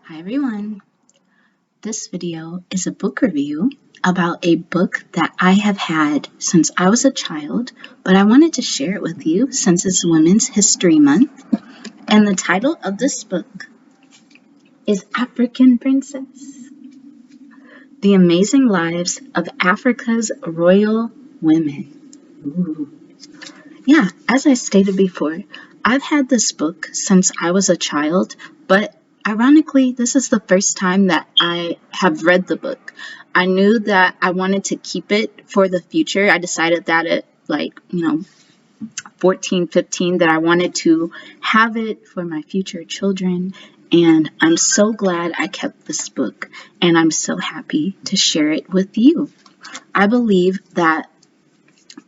Hi everyone. This video is a book review about a book that I have had since I was a child, but I wanted to share it with you since it's Women's History Month. And the title of this book is African Princess: The Amazing Lives of Africa's Royal Women. Ooh. Yeah, as I stated before, I've had this book since I was a child, but ironically, this is the first time that I have read the book. I knew that I wanted to keep it for the future. I decided that at 14, 15, that I wanted to have it for my future children. And I'm so glad I kept this book, and I'm so happy to share it with you. I believe that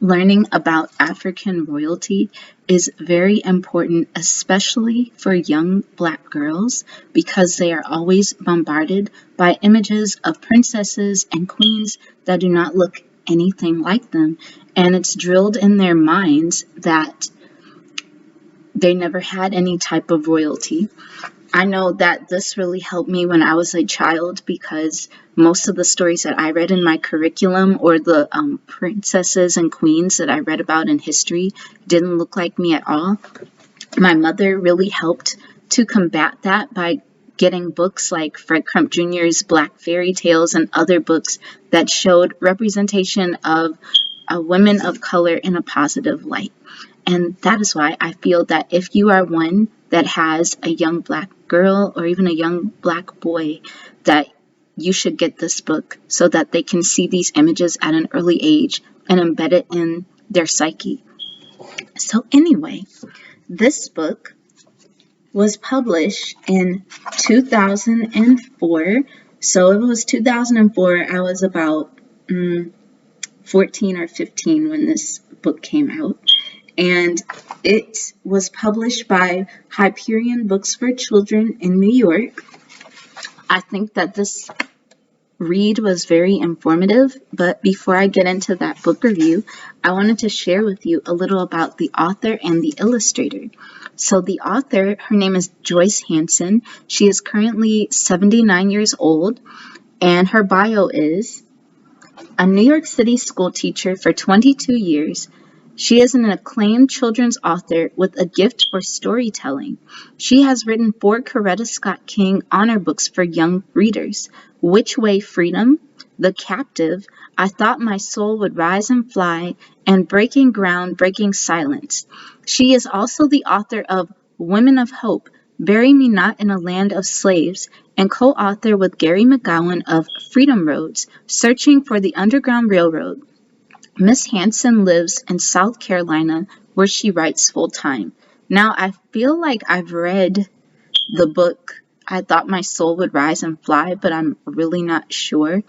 learning about African royalty is very important, especially for young Black girls, because they are always bombarded by images of princesses and queens that do not look anything like them. And it's drilled in their minds that they never had any type of royalty. I know that this really helped me when I was a child because most of the stories that I read in my curriculum, or the princesses and queens that I read about in history, didn't look like me at all. My mother really helped to combat that by getting books like Fred Crump Jr.'s Black Fairy Tales and other books that showed representation of women of color in a positive light. And that is why I feel that if you are one that has a young Black girl or even a young Black boy, that you should get this book so that they can see these images at an early age and embed it in their psyche. So anyway, this book was published in 2004. So it was 2004. I was about 14 or 15 when this book came out. And it was published by Hyperion Books for Children in New York. I think that this read was very informative, but before I get into that book review, I wanted to share with you a little about the author and the illustrator. So the author, her name is Joyce Hanson. She is currently 79 years old, and her bio is a New York City school teacher for 22 years. She is an acclaimed children's author with a gift for storytelling. She has written 4 Coretta Scott King honor books for young readers: Which Way Freedom, The Captive, I Thought My Soul Would Rise and Fly, and Breaking Ground, Breaking Silence. She is also the author of Women of Hope, Bury Me Not in a Land of Slaves, and co-author with Gary McGowan of Freedom Roads, Searching for the Underground Railroad. Miss Hanson lives in South Carolina, where she writes full-time. Now, I feel like I've read the book I Thought My Soul Would Rise and Fly, but I'm really not sure.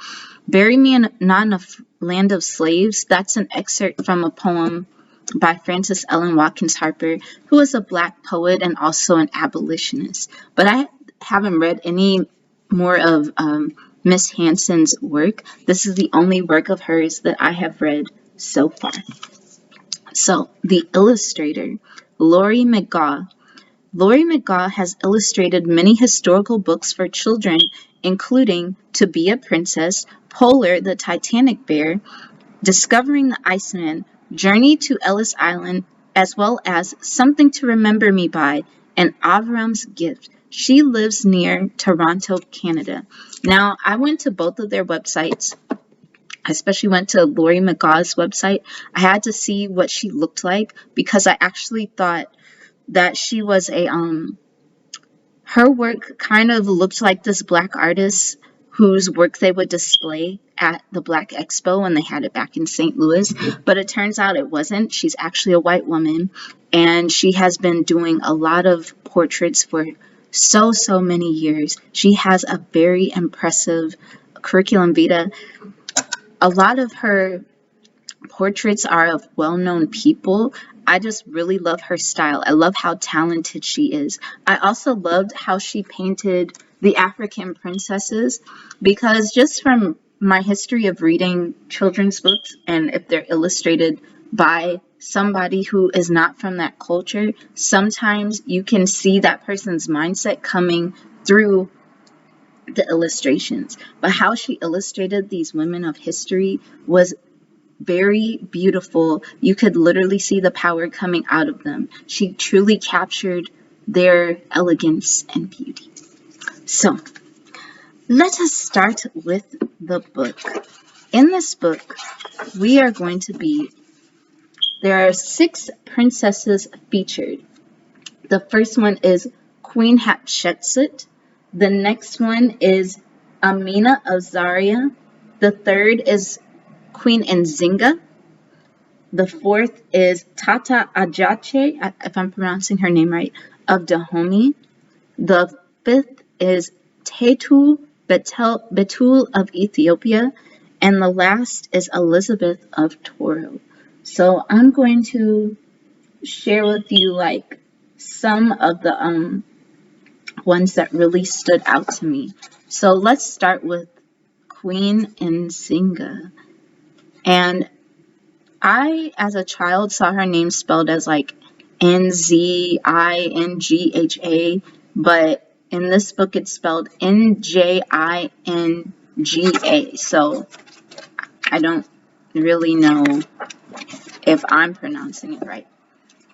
Bury Me Not in a Land of Slaves, that's an excerpt from a poem by Frances Ellen Watkins Harper, who is a Black poet and also an abolitionist. But I haven't read any more of Miss Hanson's work. This is the only work of hers that I have read so far. So, the illustrator, Laurie Mcgaw. Laurie Mcgaw has illustrated many historical books for children, including To Be a Princess, Polar, the Titanic Bear, Discovering the Iceman, Journey to Ellis Island, as well as Something to Remember Me By, and Avram's Gift. She lives near Toronto, Canada. Now, I went to both of their websites. I especially went to Laurie Mcgaw's website. I had to see what she looked like because I actually thought that she was her work kind of looked like this Black artist whose work they would display at the Black Expo when they had it back in St. Louis, but it turns out it wasn't. She's actually a white woman, and she has been doing a lot of portraits for so many years. She has a very impressive curriculum vitae. A lot of her portraits are of well-known people. I just really love her style. I love how talented she is. I also loved how she painted the African princesses, because just from my history of reading children's books, and if they're illustrated by somebody who is not from that culture, sometimes you can see that person's mindset coming through the illustrations, but how she illustrated these women of history was very beautiful. You could literally see the power coming out of them. She truly captured their elegance and beauty. So, let us start with the book. In this book, we are going to be, there are 6 princesses featured. The first one is Queen Hatshepsut. The next one is Amina of Zaria. The third is Queen Nzinga. The fourth is Tata Ajache, if I'm pronouncing her name right, of Dahomey. The fifth is Tetu Betul of Ethiopia. And the last is Elizabeth of Toro. So I'm going to share with you like some of the ones that really stood out to me. So let's start with Queen Nzinga. And I, as a child, saw her name spelled as like Nzingha, but in this book it's spelled Njinga. So I don't really know if I'm pronouncing it right.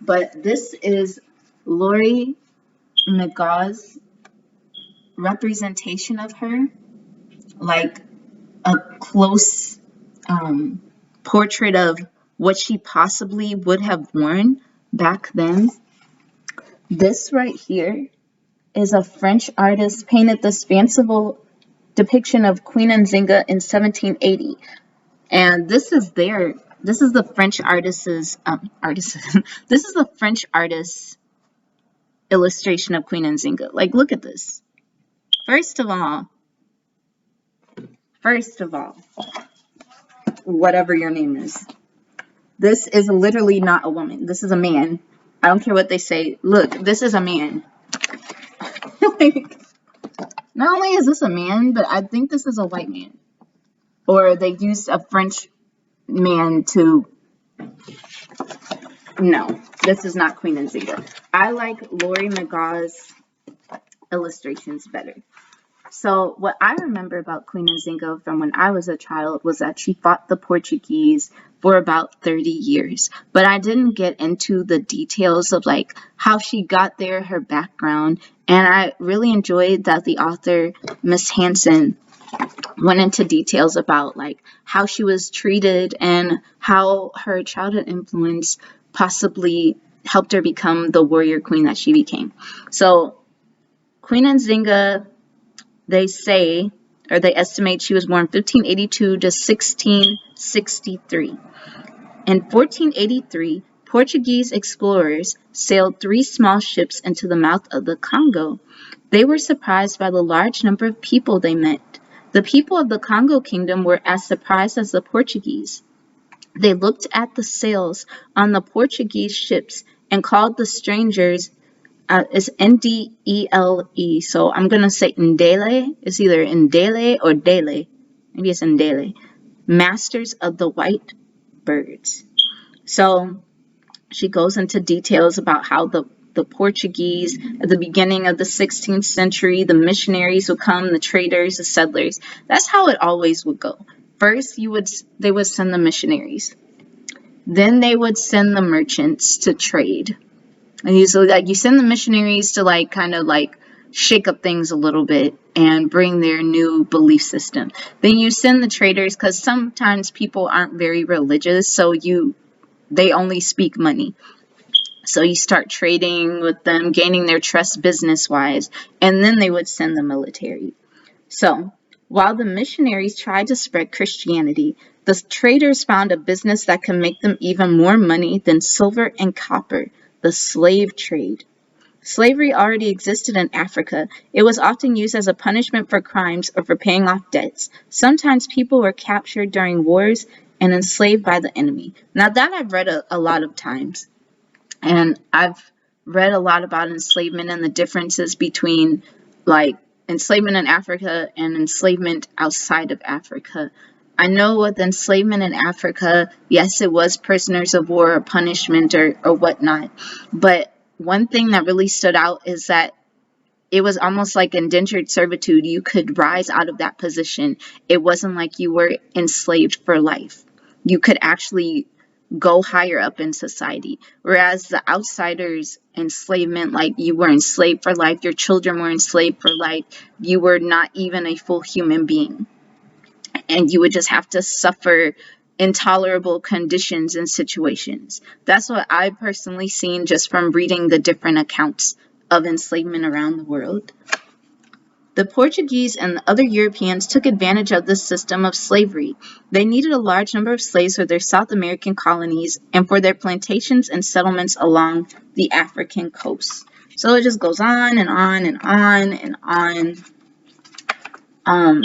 But this is Laurie Mcgaw's representation of her, like a close portrait of what she possibly would have worn back then. This right here is a French artist painted this fanciful depiction of Queen Nzinga in 1780. And this is the French artist's this is the French artist's illustration of Queen Nzinga. Like, look at this. First of all, whatever your name is, this is literally not a woman. This is a man. I don't care what they say. Look, this is a man. Like, not only is this a man, but I think this is a white man. Or they used a French man to... No, this is not Queen Nzinga. I like Laurie Mcgaw's illustrations better. So what I remember about Queen Nzinga from when I was a child was that she fought the Portuguese for about 30 years. But I didn't get into the details of like how she got there, her background. And I really enjoyed that the author, Miss Hanson, went into details about like how she was treated and how her childhood influence possibly helped her become the warrior queen that she became. So Queen Nzinga, they say, or they estimate she was born 1582 to 1663. In 1483, Portuguese explorers sailed 3 small ships into the mouth of the Congo. They were surprised by the large number of people they met. The people of the Congo Kingdom were as surprised as the Portuguese. They looked at the sails on the Portuguese ships and called the strangers it's Ndele, so I'm going to say Ndele. It's either Ndele or Dele. Maybe it's Ndele. Masters of the white birds. So she goes into details about how the Portuguese, at the beginning of the 16th century, the missionaries would come, the traders, the settlers. That's how it always would go. First, they would send the missionaries. Then they would send the merchants to trade. And usually, like, you send the missionaries to, like, kind of, like, shake up things a little bit and bring their new belief system. Then you send the traders, because sometimes people aren't very religious, so they only speak money. So you start trading with them, gaining their trust business-wise, and then they would send the military. So while the missionaries tried to spread Christianity, the traders found a business that could make them even more money than silver and copper. The slave trade. Slavery already existed in Africa. It was often used as a punishment for crimes or for paying off debts. Sometimes people were captured during wars and enslaved by the enemy. Now that I've read a lot of times, and I've read a lot about enslavement and the differences between like enslavement in Africa and enslavement outside of Africa. I know with enslavement in Africa, yes, it was prisoners of war or punishment or whatnot. But one thing that really stood out is that it was almost like indentured servitude. You could rise out of that position. It wasn't like you were enslaved for life. You could actually go higher up in society. Whereas the outsiders' enslavement, like you were enslaved for life, your children were enslaved for life, you were not even a full human being. And you would just have to suffer intolerable conditions and situations. That's what I've personally seen just from reading the different accounts of enslavement around the world. The Portuguese and the other Europeans took advantage of this system of slavery. They needed a large number of slaves for their South American colonies and for their plantations and settlements along the African coast. So it just goes on and on and on and on.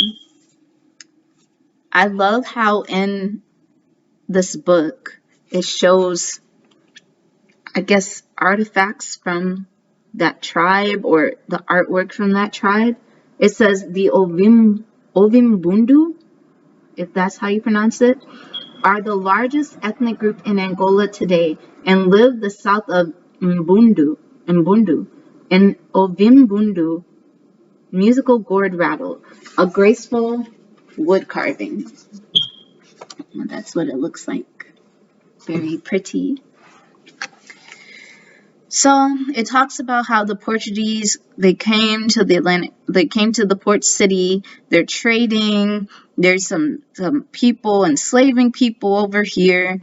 I love how in this book it shows, I guess, artifacts from that tribe or the artwork from that tribe. It says the Ovimbundu, if that's how you pronounce it, are the largest ethnic group in Angola today and live the south of Mbundu. In Ovimbundu, musical gourd rattle, a graceful wood carving. And that's what it looks like. Very pretty. So it talks about how the Portuguese, they came to the port city, they're trading, there's some people enslaving people over here,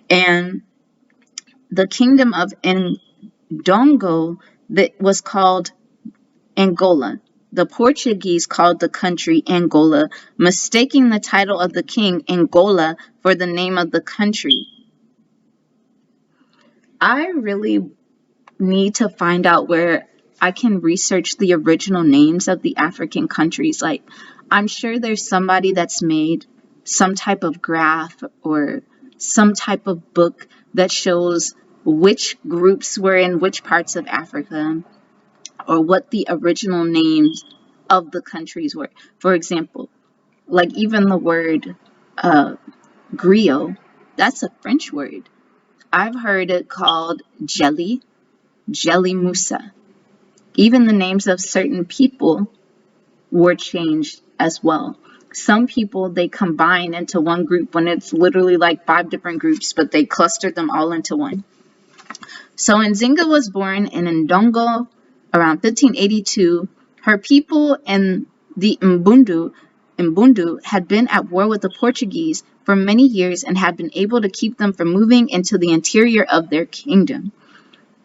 and the kingdom of Ndongo that was called Angola. The Portuguese called the country Angola, mistaking the title of the king, Angola, for the name of the country. I really need to find out where I can research the original names of the African countries. Like, I'm sure there's somebody that's made some type of graph or some type of book that shows which groups were in which parts of Africa or what the original names of the countries were. For example, like even the word griot, that's a French word. I've heard it called jelly Moussa. Even the names of certain people were changed as well. Some people, they combine into one group when it's literally like 5 different groups, but they clustered them all into one. So Nzinga was born in Ndongo around 1582. Her people and the Mbundu had been at war with the Portuguese for many years and had been able to keep them from moving into the interior of their kingdom.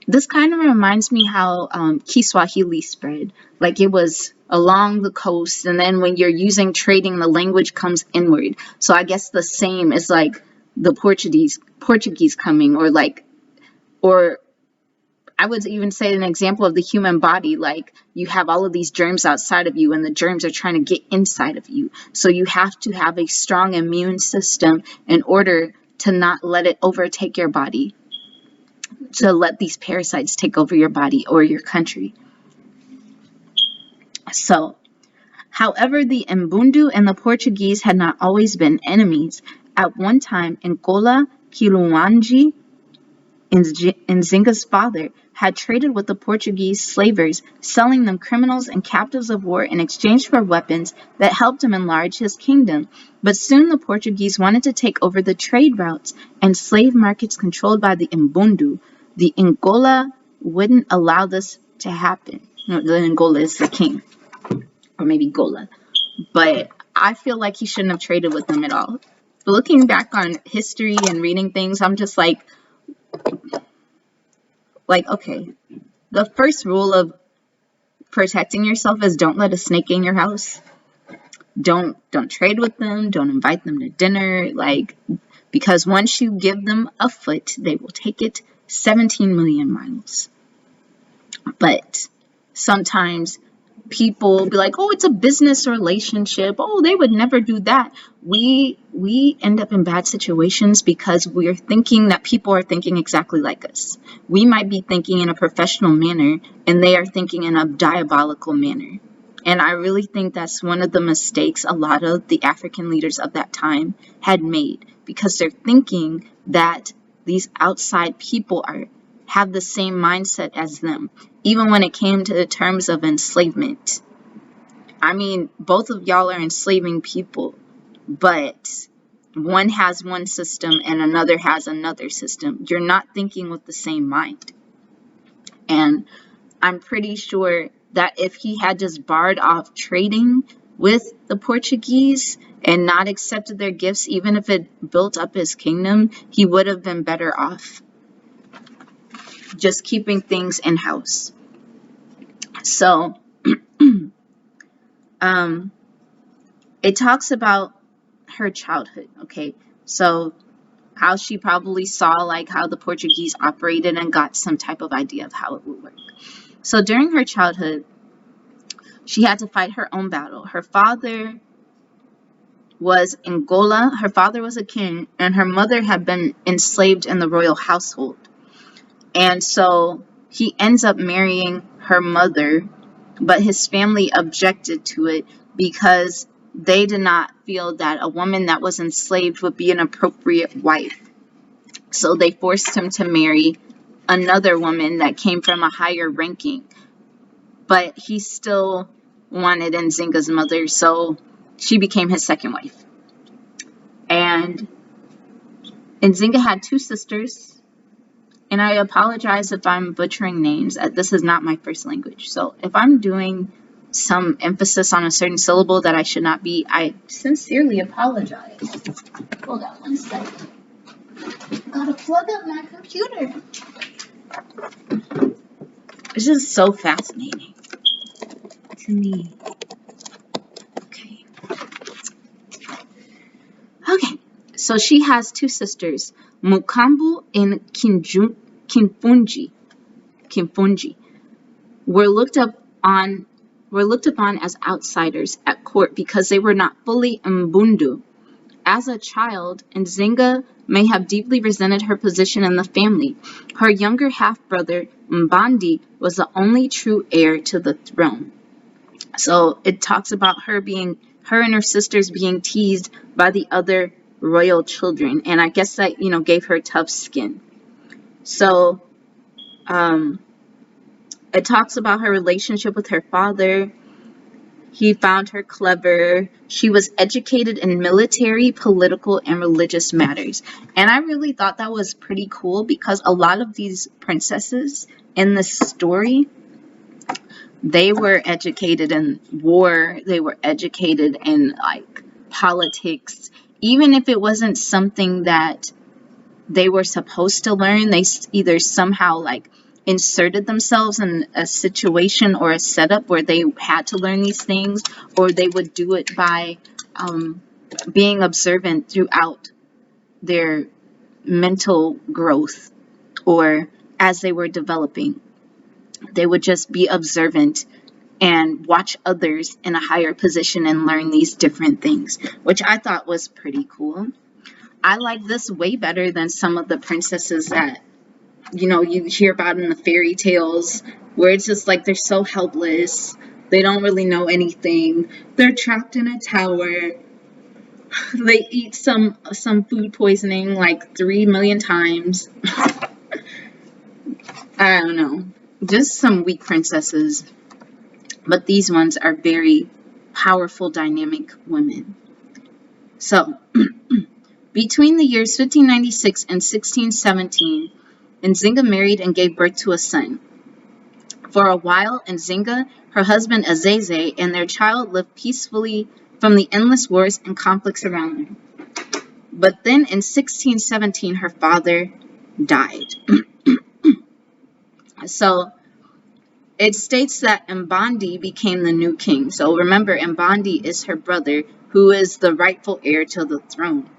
This kind of reminds me how Kiswahili spread. Like it was along the coast, and then when you're using trading, the language comes inward. So I guess the same is like the Portuguese coming, or I would even say an example of the human body. Like you have all of these germs outside of you, and the germs are trying to get inside of you. So you have to have a strong immune system in order to not let it overtake your body, to let these parasites take over your body or your country. So, however, the Mbundu and the Portuguese had not always been enemies. At one time, Nkola Kiluwanji, Nzinga's father, had traded with the Portuguese slavers, selling them criminals and captives of war in exchange for weapons that helped him enlarge his kingdom. But soon the Portuguese wanted to take over the trade routes and slave markets controlled by the Mbundu. The Angola wouldn't allow this to happen. No, the Angola is the king, or maybe Gola. But I feel like he shouldn't have traded with them at all. But looking back on history and reading things, I'm just like, okay, the first rule of protecting yourself is don't let a snake in your house. Don't trade with them. Don't invite them to dinner. Because once you give them a foot, they will take it 17 million miles. But sometimes people be like, oh, it's a business relationship. Oh, they would never do that. We end up in bad situations because we're thinking that people are thinking exactly like us. We might be thinking in a professional manner, and they are thinking in a diabolical manner. And I really think that's one of the mistakes a lot of the African leaders of that time had made, because they're thinking that these outside people are have the same mindset as them, even when it came to the terms of enslavement. I mean, both of y'all are enslaving people, but one has one system and another has another system. You're not thinking with the same mind. And I'm pretty sure that if he had just barred off trading with the Portuguese and not accepted their gifts, even if it built up his kingdom, he would have been better off just keeping things in-house. So, it talks about her childhood, okay? So, how she probably saw like how the Portuguese operated and got some type of idea of how it would work. So, during her childhood, she had to fight her own battle. Her father was Angola. Her father was a king, and her mother had been enslaved in the royal household. And so he ends up marrying her mother, but his family objected to it because they did not feel that a woman that was enslaved would be an appropriate wife. So they forced him to marry another woman that came from a higher ranking. But he still wanted Nzinga's mother, so she became his second wife. And Nzinga had two sisters. And I apologize if I'm butchering names. This is not my first language. So if I'm doing some emphasis on a certain syllable that I should not be, I sincerely apologize. Hold on one second. Gotta plug up my computer. It's just so fascinating to me. Okay. So she has two sisters, Mukambu and Kimfunji. Were looked upon as outsiders at court because they were not fully Mbundu. As a child, Nzinga may have deeply resented her position in the family. Her younger half-brother, Mbandi, was the only true heir to the throne. So it talks about her and her sisters being teased by the other royal children. And I guess that, gave her tough skin. So, it talks about her relationship with her father. He found her clever. She was educated in military, political, and religious matters. And I really thought that was pretty cool because a lot of these princesses in this story, they were educated in war. They were educated in like politics. Even if it wasn't something that they were supposed to learn, they either somehow like inserted themselves in a situation or a setup where they had to learn these things, or they would do it by being observant throughout their mental growth, or as they were developing. They would just be observant and watch others in a higher position and learn these different things, which I thought was pretty cool. I like this way better than some of the princesses that you hear about in the fairy tales, where it's just like they're so helpless. They don't really know anything. They're trapped in a tower. They eat some food poisoning like 3 million times. I don't know. Just some weak princesses. But these ones are very powerful, dynamic women. So, between the years 1596 and 1617, Nzinga married and gave birth to a son. For a while, Nzinga, her husband Azeze, and their child lived peacefully from the endless wars and conflicts around them. But then in 1617, her father died. So it states that Mbandi became the new king. So remember, Mbandi is her brother, who is the rightful heir to the throne.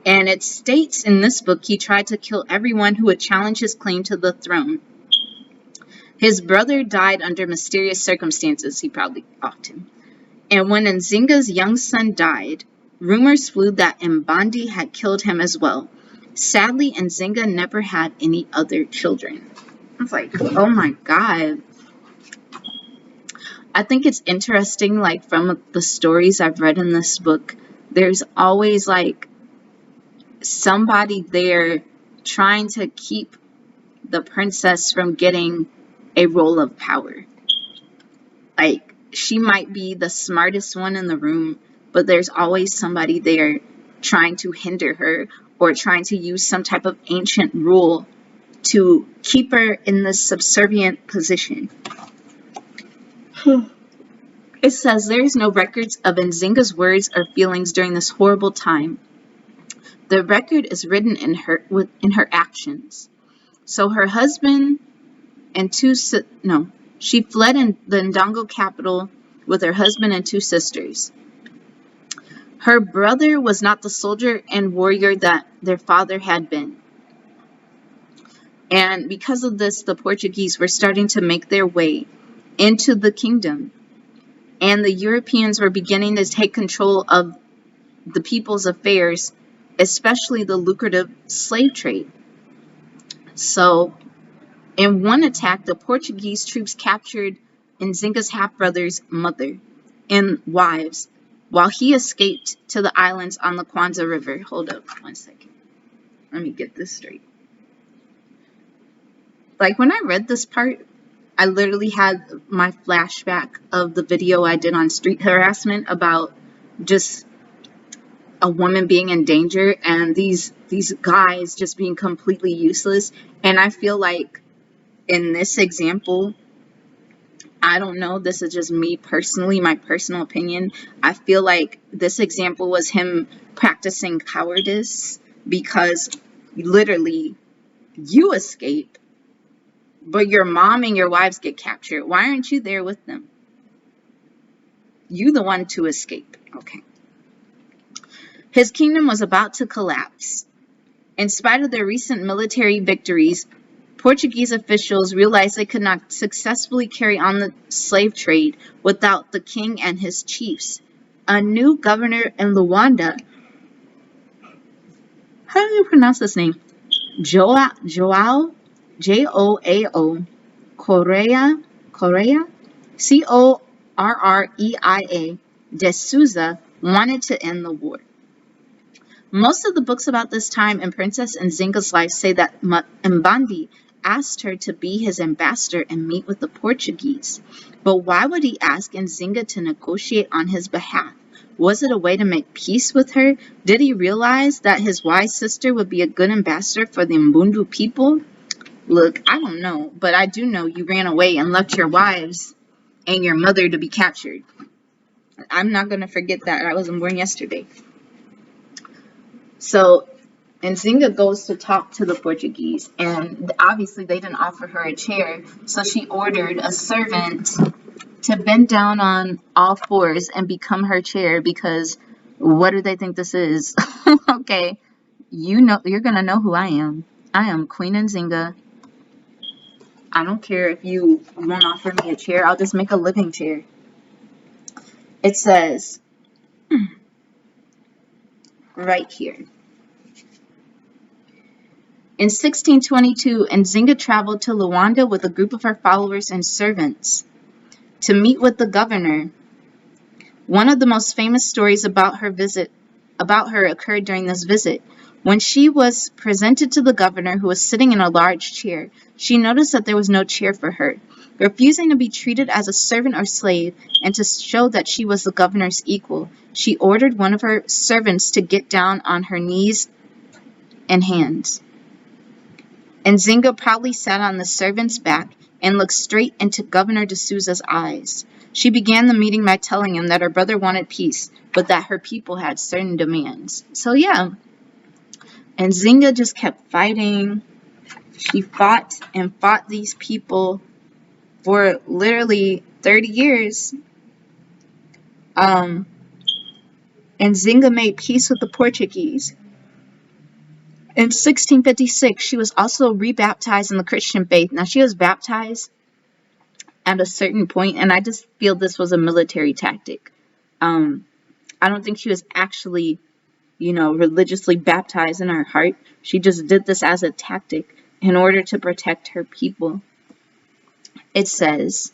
And it states in this book he tried to kill everyone who would challenge his claim to the throne. His brother died under mysterious circumstances. He probably offed him. And when Nzinga's young son died, rumors flew that Mbandi had killed him as well. Sadly, Nzinga never had any other children. I was like, oh my God. I think it's interesting, like from the stories I've read in this book, there's always like somebody there trying to keep the princess from getting a role of power. Like, she might be the smartest one in the room, but there's always somebody there trying to hinder her or trying to use some type of ancient rule to keep her in this subservient position. It says there is no records of Nzinga's words or feelings during this horrible time. The record is written in her actions. So her husband and she fled in the Ndongo capital with her husband and 2 sisters. Her brother was not the soldier and warrior that their father had been. And because of this, the Portuguese were starting to make their way into the kingdom. And the Europeans were beginning to take control of the people's affairs, especially the lucrative slave trade. So, in one attack, the Portuguese troops captured Nzinga's half-brother's mother and wives, while he escaped to the islands on the Kwanzaa River. Hold up 1 second. Let me get this straight. Like, when I read this part, I literally had my flashback of the video I did on street harassment about just a woman being in danger and these guys just being completely useless. And I feel like in this example, I don't know, this is just me personally, my personal opinion. I feel like this example was him practicing cowardice, because literally you escape, but your mom and your wives get captured. Why aren't you there with them? You the one to escape. Okay. His kingdom was about to collapse. In spite of their recent military victories, Portuguese officials realized they could not successfully carry on the slave trade without the king and his chiefs. A new governor in Luanda, how do you pronounce this name? Joao, Joao, Correa, Correia de Souza, wanted to end the war. Most of the books about this time in Princess Nzinga's life say that Mbandi asked her to be his ambassador and meet with the Portuguese. But why would he ask Nzinga to negotiate on his behalf? Was it a way to make peace with her? Did he realize that his wise sister would be a good ambassador for the Mbundu people? Look, I don't know, but I do know you ran away and left your wives and your mother to be captured. I'm not going to forget that. I wasn't born yesterday. So Nzinga goes to talk to the Portuguese, and obviously they didn't offer her a chair, so she ordered a servant to bend down on all fours and become her chair, because what do they think this is? Okay, you're gonna know who I am. I am Queen Nzinga. I don't care if you won't offer me a chair, I'll just make a living chair. It says right here. In 1622, Nzinga traveled to Luanda with a group of her followers and servants to meet with the governor. One of the most famous stories about her occurred during this visit. When she was presented to the governor, who was sitting in a large chair, she noticed that there was no chair for her. Refusing to be treated as a servant or slave, and to show that she was the governor's equal, she ordered one of her servants to get down on her knees and hands. Nzinga proudly sat on the servant's back and looked straight into Governor de Souza's eyes. She began the meeting by telling him that her brother wanted peace, but that her people had certain demands. So yeah, Nzinga just kept fighting. She fought and fought these people for literally 30 years. Nzinga made peace with the Portuguese. In 1656, she was also rebaptized in the Christian faith. Now, she was baptized at a certain point, and I just feel this was a military tactic. I don't think she was actually, religiously baptized in her heart. She just did this as a tactic in order to protect her people. It says,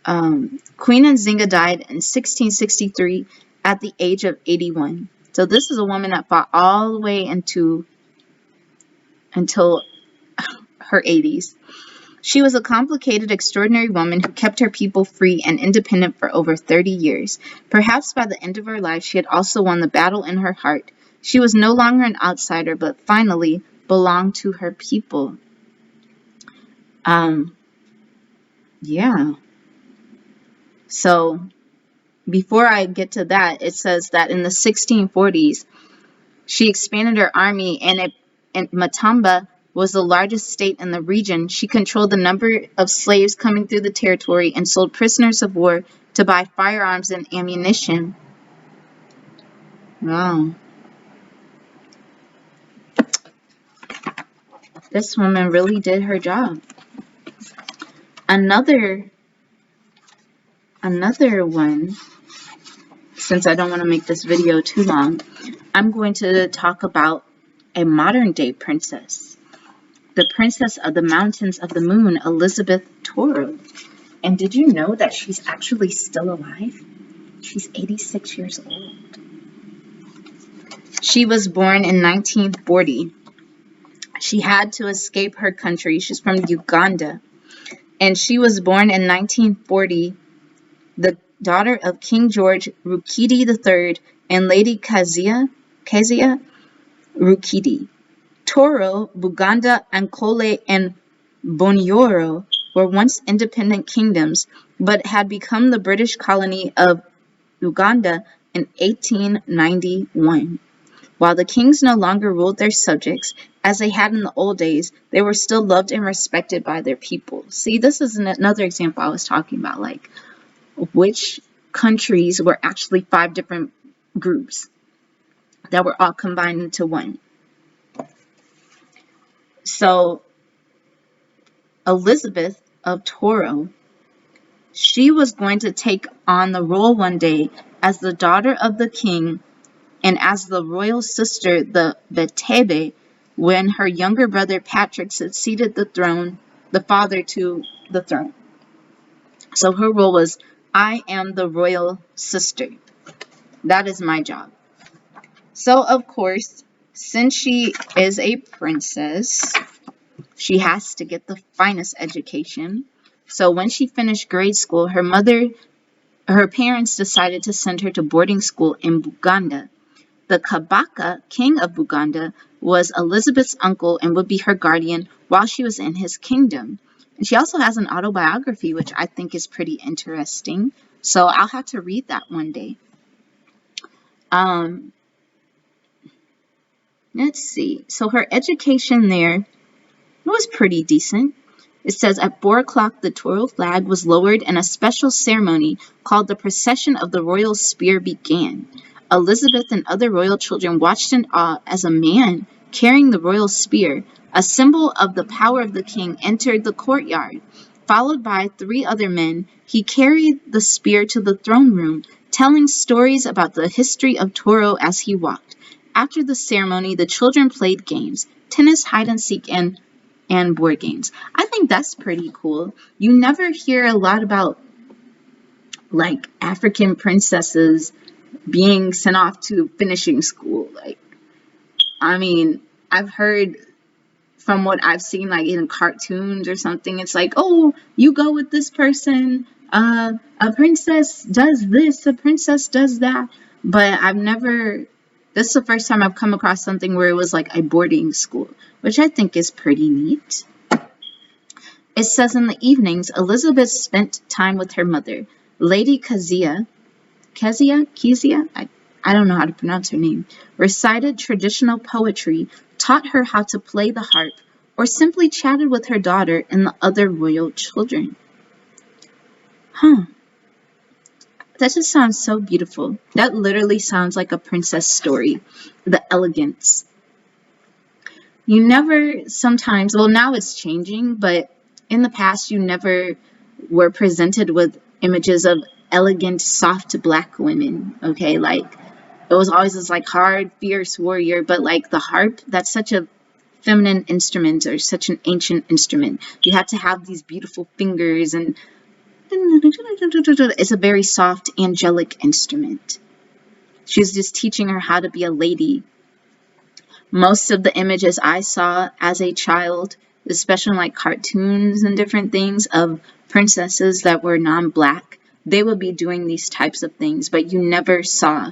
Queen Nzinga died in 1663 at the age of 81. So this is a woman that fought all the way until her 80s. She was a complicated, extraordinary woman who kept her people free and independent for over 30 years. Perhaps by the end of her life, she had also won the battle in her heart. She was no longer an outsider, but finally belonged to her people. Yeah. So, before I get to that, it says that in the 1640s, she expanded her army, and Matamba was the largest state in the region. She controlled the number of slaves coming through the territory and sold prisoners of war to buy firearms and ammunition. Wow. This woman really did her job. Another one, since I don't want to make this video too long, I'm going to talk about a modern day princess. The Princess of the Mountains of the Moon, Elizabeth Toro. And did you know that she's actually still alive? She's 86 years old. She was born in 1940. She had to escape her country. She's from Uganda. And she was born in 1940, the daughter of King George Rukidi III and Lady Kezia Rukidi. Toro, Buganda, Ankole, and Bonyoro were once independent kingdoms, but had become the British colony of Uganda in 1891. While the kings no longer ruled their subjects, as they had in the old days, they were still loved and respected by their people. See, this is another example I was talking about, like which countries were actually 5 different groups that were all combined into one. So, Elizabeth of Toro, she was going to take on the role one day as the daughter of the king and as the royal sister, the Betebe, when her younger brother Patrick succeeded the father to the throne. So her role was, I am the royal sister. That is my job. So, of course, since she is a princess, she has to get the finest education. So when she finished grade school, her parents decided to send her to boarding school in Buganda. The Kabaka, king of Buganda, was Elizabeth's uncle and would be her guardian while she was in his kingdom. And she also has an autobiography, which I think is pretty interesting. So I'll have to read that one day. Let's see. So her education there was pretty decent. It says at 4 o'clock, the Toro flag was lowered and a special ceremony called the Procession of the Royal Spear began. Elizabeth and other royal children watched in awe as a man carrying the royal spear, a symbol of the power of the king, entered the courtyard. Followed by 3 other men, he carried the spear to the throne room, telling stories about the history of Toro as he walked. After the ceremony, the children played games, tennis, hide and seek, and board games. I think that's pretty cool. You never hear a lot about like African princesses being sent off to finishing school. Like, I mean, I've heard from what I've seen, like in cartoons or something, it's like, oh, you go with this person, a princess does this, a princess does that. But this is the first time I've come across something where it was like a boarding school, which I think is pretty neat. It says in the evenings, Elizabeth spent time with her mother, Lady Kezia, I don't know how to pronounce her name, recited traditional poetry, taught her how to play the harp, or simply chatted with her daughter and the other royal children. That just sounds so beautiful. That literally sounds like a princess story. The elegance. You never sometimes, well, now it's changing, but in the past you never were presented with images of elegant, soft black women, okay? Like, it was always this like hard, fierce warrior, but like the harp, that's such a feminine instrument or such an ancient instrument. You have to have these beautiful fingers and it's a very soft, angelic instrument. She was just teaching her how to be a lady. Most of the images I saw as a child especially like cartoons and different things of princesses that were non-black, they would be doing these types of things, but you never saw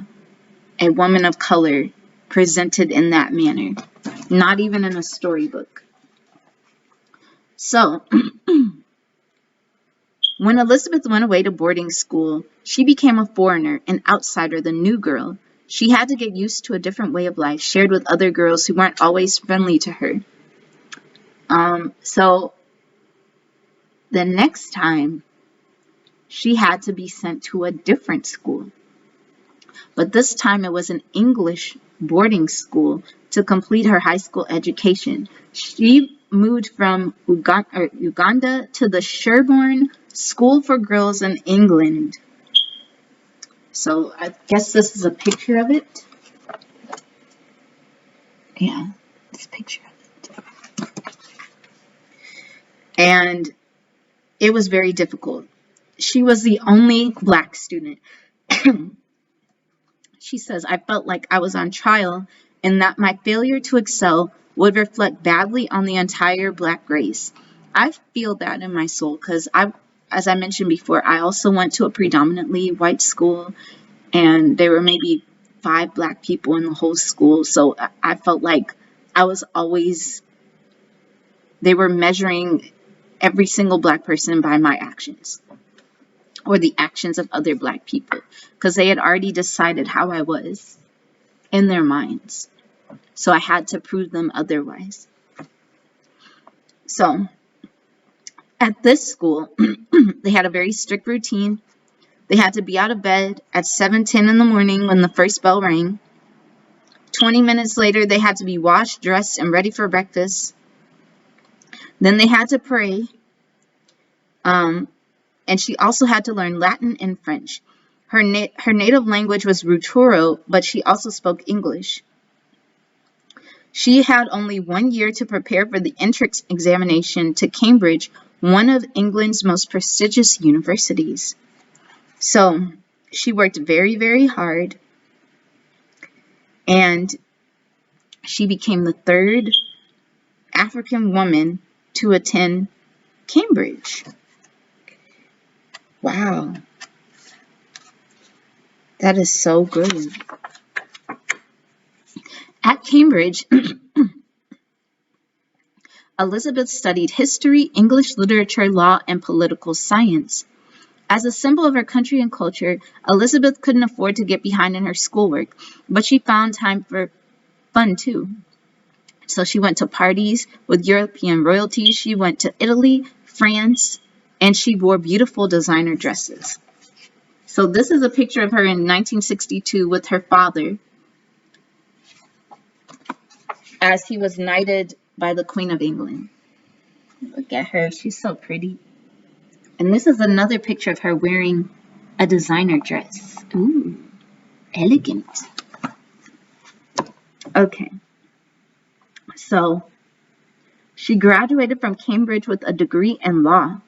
a woman of color presented in that manner, not even in a storybook. So, when Elizabeth went away to boarding school, she became a foreigner, an outsider, the new girl. She had to get used to a different way of life, shared with other girls who weren't always friendly to her. So the next time, she had to be sent to a different school. But this time it was an English boarding school to complete her high school education. She moved from Uganda to the Sherborne School for Girls in England. So I guess this is a picture of it. Yeah, this picture of it. And it was very difficult. She was the only black student. She says, I felt like I was on trial and that my failure to excel would reflect badly on the entire black race. I feel that in my soul because as I mentioned before, I also went to a predominantly white school and there were maybe 5 black people in the whole school. So I felt like I was always, they were measuring every single black person by my actions or the actions of other black people because they had already decided how I was in their minds. So I had to prove them otherwise. So at this school, they had a very strict routine. They had to be out of bed at 7:10 in the morning when the first bell rang. 20 minutes later, they had to be washed, dressed, and ready for breakfast. Then they had to pray. And she also had to learn Latin and French. Her native language was Ruturo, but she also spoke English. She had only 1 year to prepare for the entrance examination to Cambridge, one of England's most prestigious universities. So she worked very, very hard, and she became the 3rd African woman to attend Cambridge. Wow. That is so good. At Cambridge, Elizabeth studied history, English literature, law, and political science. As a symbol of her country and culture, Elizabeth couldn't afford to get behind in her schoolwork, but she found time for fun too. So she went to parties with European royalty, she went to Italy, France, and she wore beautiful designer dresses. So this is a picture of her in 1962 with her father as he was knighted by the Queen of England. Look at her, she's so pretty. And this is another picture of her wearing a designer dress. Ooh, elegant. Okay. So, she graduated from Cambridge with a degree in law,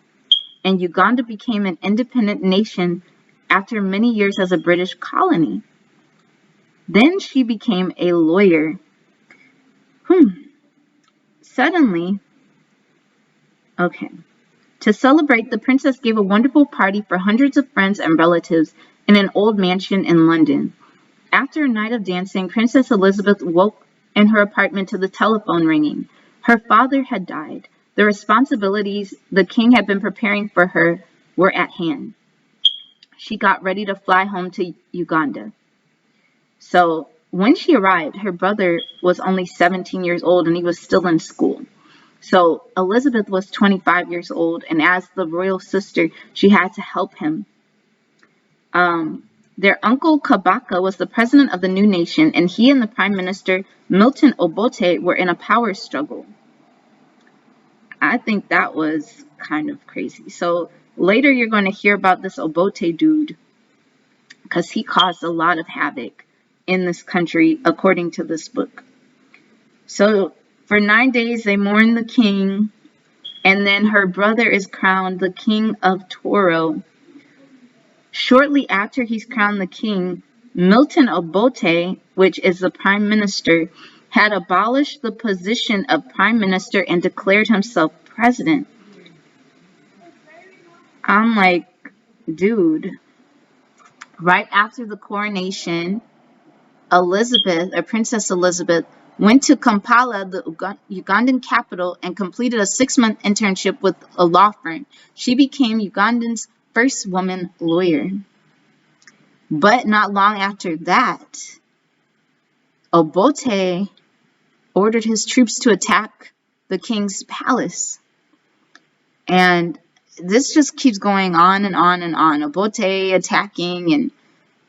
and Uganda became an independent nation after many years as a British colony. Then she became a lawyer. Suddenly, okay. To celebrate, the princess gave a wonderful party for hundreds of friends and relatives in an old mansion in London. After a night of dancing, Princess Elizabeth woke in her apartment to the telephone ringing. Her father had died. The responsibilities the king had been preparing for her were at hand. She got ready to fly home to Uganda. So when she arrived, her brother was only 17 years old and he was still in school. So Elizabeth was 25 years old, and as the royal sister, she had to help him. Their uncle Kabaka was the president of the new nation, and he and the prime minister Milton Obote were in a power struggle. I think that was kind of crazy. So later you're going to hear about this Obote dude because he caused a lot of havoc in this country, according to this book. So for 9 days they mourn the king, and then her brother is crowned the king of Toro. Shortly after he's crowned the king, Milton Obote, which is the prime minister, had abolished the position of prime minister and declared himself president. I'm like, dude. Right after the coronation, Princess Elizabeth, went to Kampala, the Ugandan capital, and completed a 6-month internship with a law firm. She became Uganda's first woman lawyer. But not long after that, Obote ordered his troops to attack the king's palace. And this just keeps going on and on and on. Obote attacking,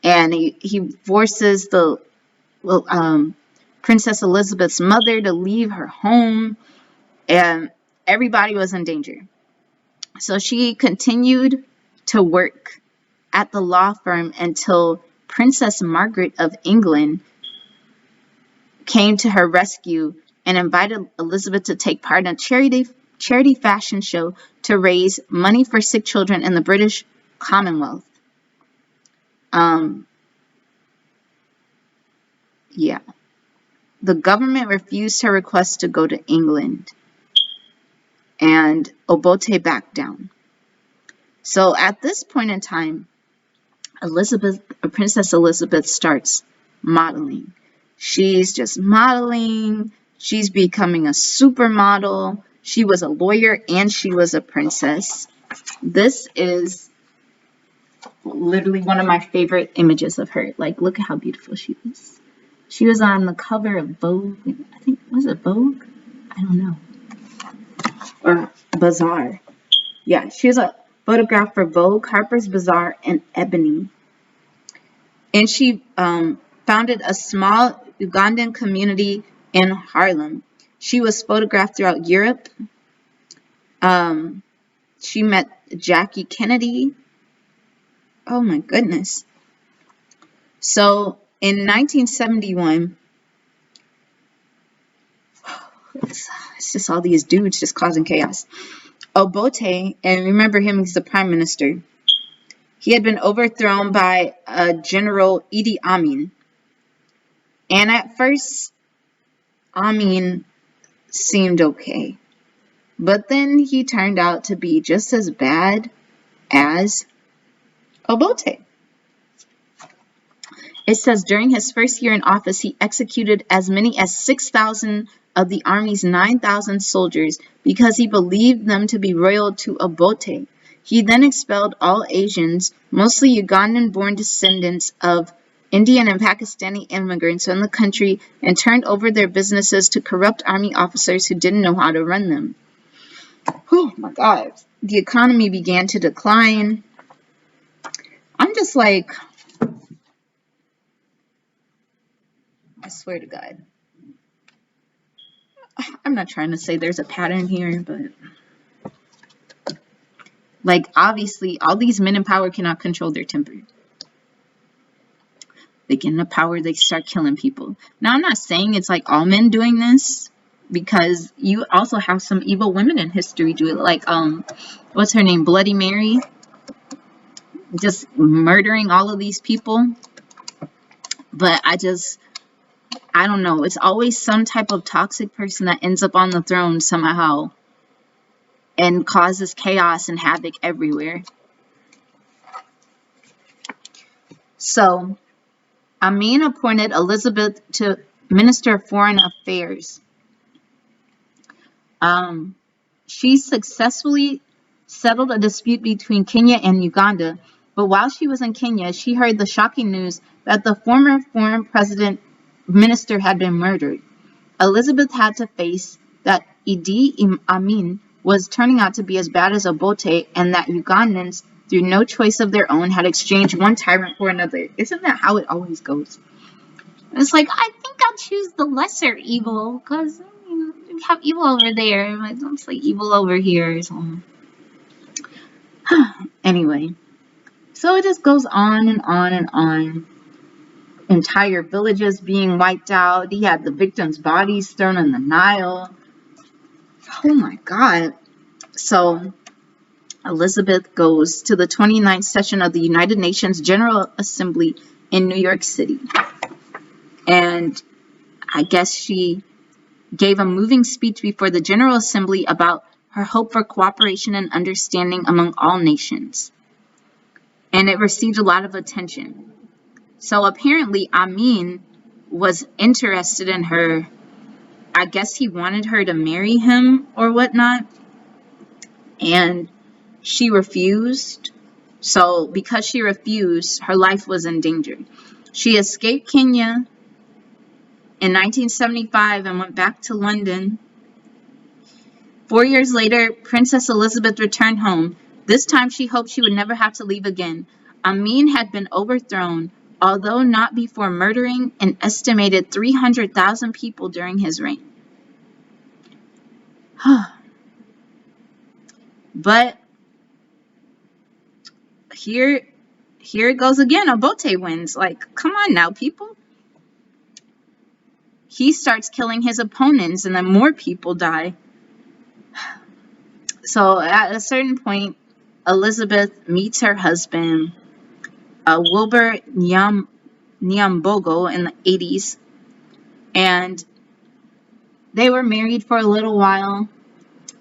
and he forces the Princess Elizabeth's mother to leave her home, and everybody was in danger. So she continued to work at the law firm until Princess Margaret of England came to her rescue and invited Elizabeth to take part in a charity fashion show to raise money for sick children in the British Commonwealth. Yeah. The government refused her request to go to England, and Obote backed down. So at this point in time, Princess Elizabeth starts modeling. She's just modeling. She's becoming a supermodel. She was a lawyer and she was a princess. This is literally one of my favorite images of her. Like, look at how beautiful she is. She was on the cover of Vogue. I think, was it Vogue? I don't know. Or Bazaar. Yeah, she was a photograph for Vogue, Harper's Bazaar, and Ebony. And she founded a small Ugandan community in Harlem. She was photographed throughout Europe. She met Jackie Kennedy. Oh my goodness. So in 1971, it's just all these dudes just causing chaos. Obote, and remember him, he's the prime minister. He had been overthrown by General Idi Amin. And at first, Amin seemed okay. But then he turned out to be just as bad as Obote. It says during his first year in office, he executed as many as 6,000 of the army's 9,000 soldiers because he believed them to be loyal to Obote. He then expelled all Asians, mostly Ugandan-born descendants of Indian and Pakistani immigrants in the country, and turned over their businesses to corrupt army officers who didn't know how to run them. Oh my God. The economy began to decline. I'm just like, I swear to God. I'm not trying to say there's a pattern here, but like, obviously, all these men in power cannot control their temper. They get into power, they start killing people. Now, I'm not saying it's like all men doing this, because you also have some evil women in history do it. Like, what's her name? Bloody Mary. Just murdering all of these people. But I don't know. It's always some type of toxic person that ends up on the throne somehow and causes chaos and havoc everywhere. So, Amin appointed Elizabeth to Minister of Foreign Affairs. She successfully settled a dispute between Kenya and Uganda, but while she was in Kenya, she heard the shocking news that the former foreign minister had been murdered. Elizabeth had to face that Idi Amin was turning out to be as bad as Obote, and that Ugandans, through no choice of their own, had exchanged one tyrant for another. Isn't that how it always goes? It's like, I think I'll choose the lesser evil, because you have evil over there. I don't like evil over here. So. Anyway, so it just goes on and on and on. Entire villages being wiped out. He had the victims' bodies thrown in the Nile. Oh my God. So Elizabeth goes to the 29th session of the United Nations General Assembly in New York City. And I guess she gave a moving speech before the General Assembly about her hope for cooperation and understanding among all nations. And it received a lot of attention. So apparently Amin was interested in her. I guess he wanted her to marry him or whatnot. And she refused. So because she refused, her life was in danger. She escaped Kenya in 1975 and went back to London. 4 years later, Princess Elizabeth returned home. This time she hoped she would never have to leave again. Amin had been overthrown, although not before murdering an estimated 300,000 people during his reign. But here it goes again. Obote wins. Like, come on now, people. He starts killing his opponents, and then more people die. So at a certain point, Elizabeth meets her husband, Wilbur Nyambogo, in the 80s, and they were married for a little while.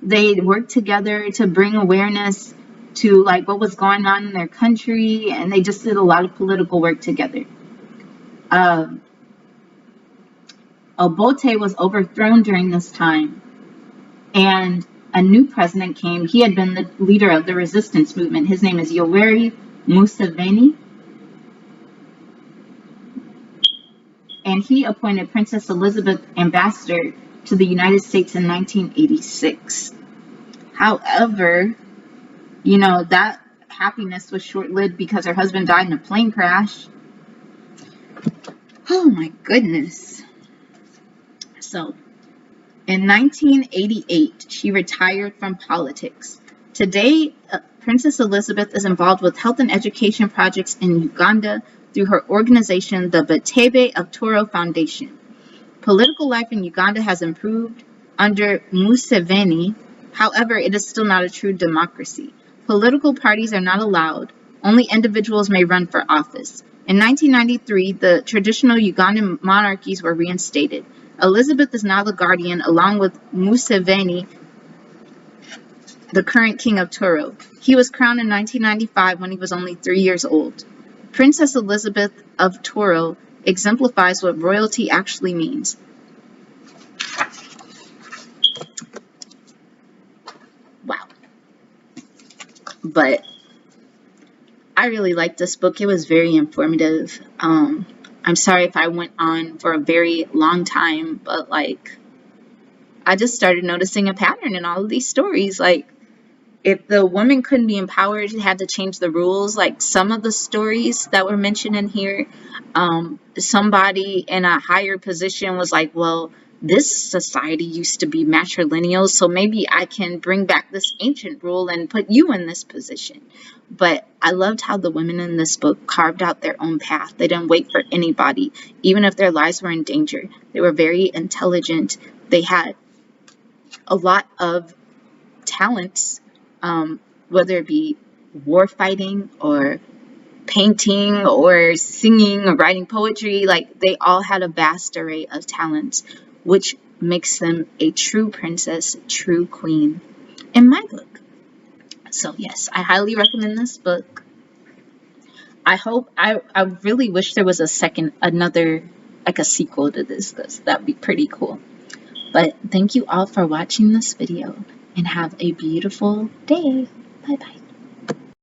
They worked together to bring awareness to like what was going on in their country, and they just did a lot of political work together. Obote was overthrown during this time, and a new president came. He had been the leader of the resistance movement. His name is Yoweri Museveni, and he appointed Princess Elizabeth ambassador to the United States in 1986. However, you know, that happiness was short-lived because her husband died in a plane crash. Oh my goodness. So, in 1988, she retired from politics. Today, Princess Elizabeth is involved with health and education projects in Uganda through her organization, the Batebe of Toro Foundation. Political life in Uganda has improved under Museveni. However, it is still not a true democracy. Political parties are not allowed. Only individuals may run for office. In 1993, the traditional Ugandan monarchies were reinstated. Elizabeth is now the guardian, along with Museveni, the current king of Toro. He was crowned in 1995 when he was only 3 years old. Princess Elizabeth of Toro exemplifies what royalty actually means. Wow. But I really liked this book. It was very informative. I'm sorry if I went on for a very long time, but like, I just started noticing a pattern in all of these stories. Like, if the woman couldn't be empowered, she had to change the rules. Like some of the stories that were mentioned in here, somebody in a higher position was like, well, this society used to be matrilineal, so maybe I can bring back this ancient rule and put you in this position. But I loved how the women in this book carved out their own path. They didn't wait for anybody, even if their lives were in danger. They were very intelligent. They had a lot of talents, whether it be war fighting or painting or singing or writing poetry. Like, they all had a vast array of talents, which makes them a true princess, true queen in my book. So yes, I highly recommend this book. I really wish there was another, like a sequel to this, because that would be pretty cool. But thank you all for watching this video, and have a beautiful day. Bye bye.